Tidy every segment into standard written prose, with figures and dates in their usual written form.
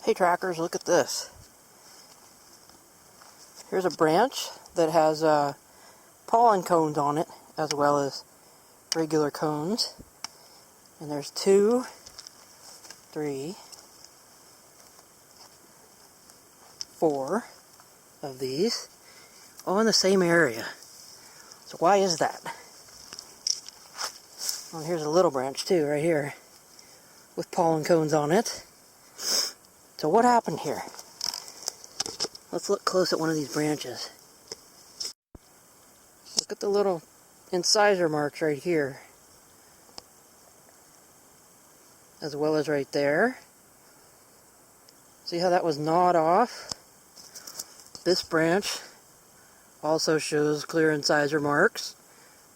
Hey trackers, look at this. Here's a branch that has pollen cones on it, as well as regular cones. And there's 2, 3, 4 of these, all in the same area. So why is that? Well, here's a little branch too, right here, with pollen cones on it. So what happened here? Let's look close at one of these branches. Look at the little incisor marks right here, as well as right there. See how that was gnawed off? This branch also shows clear incisor marks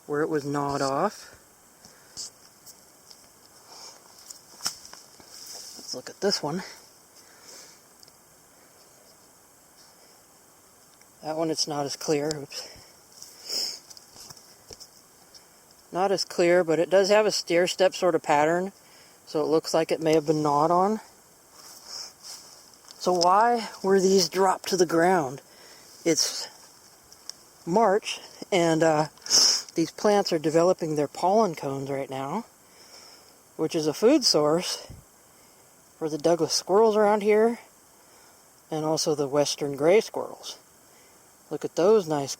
where it was gnawed off. Let's look at this one. That one, it's not as clear. Oops. Not as clear, but it does have a stair-step sort of pattern, so it looks like it may have been gnawed on. So why were these dropped to the ground? It's March, and these plants are developing their pollen cones right now, which is a food source for the Douglas squirrels around here, and also the western gray squirrels. Look at those nice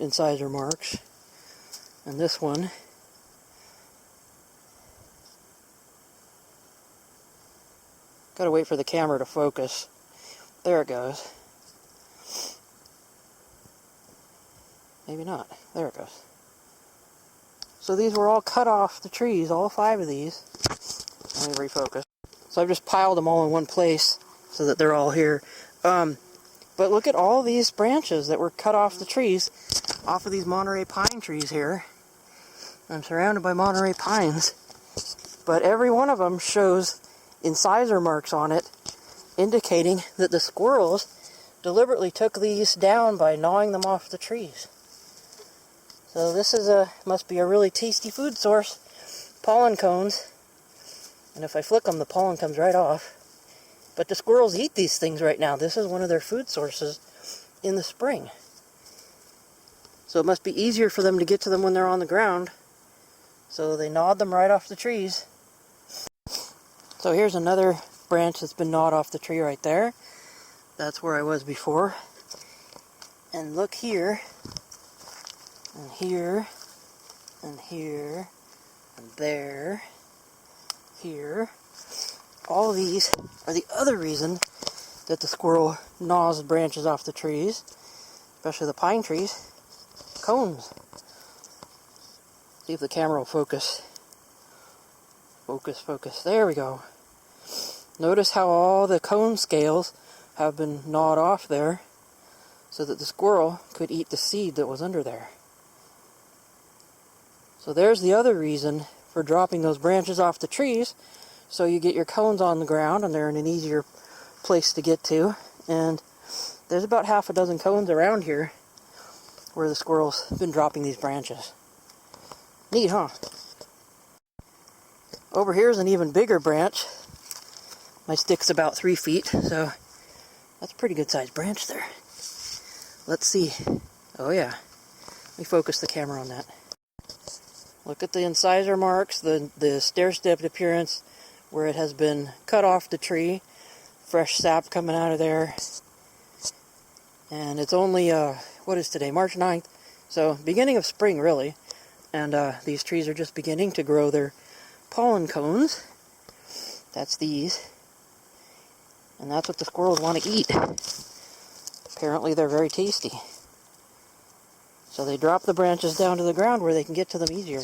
incisor marks. And this one, gotta wait for the camera to focus. There it goes. Maybe not. There it goes. So these were all cut off the trees, all 5 of these. Let me refocus. So I've just piled them all in one place so that they're all here. But look at all these branches that were cut off the trees, off of these Monterey pine trees here. I'm surrounded by Monterey pines, but every one of them shows incisor marks on it, indicating that the squirrels deliberately took these down by gnawing them off the trees. So this is must be a really tasty food source. Pollen cones, and if I flick them, the pollen comes right off. But the squirrels eat these things right now. This is one of their food sources in the spring. So it must be easier for them to get to them when they're on the ground. So they gnawed them right off the trees. So here's another branch that's been gnawed off the tree right there. That's where I was before. And look here, and here, and here, and there, here. All of these are the other reason that the squirrel gnaws branches off the trees, especially the pine trees. Cones. See if the camera will focus. Focus, focus. There we go. Notice how all the cone scales have been gnawed off there so that the squirrel could eat the seed that was under there. So there's the other reason for dropping those branches off the trees, so you get your cones on the ground and they're in an easier place to get to. And there's about half a dozen cones around here where the squirrels have been dropping these branches. Neat, huh? Over here is an even bigger branch. My stick's about 3 feet, so that's a pretty good sized branch there. Let's see. Oh yeah. Let me focus the camera on that. Look at the incisor marks, the stair-stepped appearance where it has been cut off the tree. Fresh sap coming out of there. And it's only, what is today? March 9th. So, beginning of spring, really. And these trees are just beginning to grow their pollen cones. That's these. And that's what the squirrels want to eat. Apparently they're very tasty. So they drop the branches down to the ground where they can get to them easier.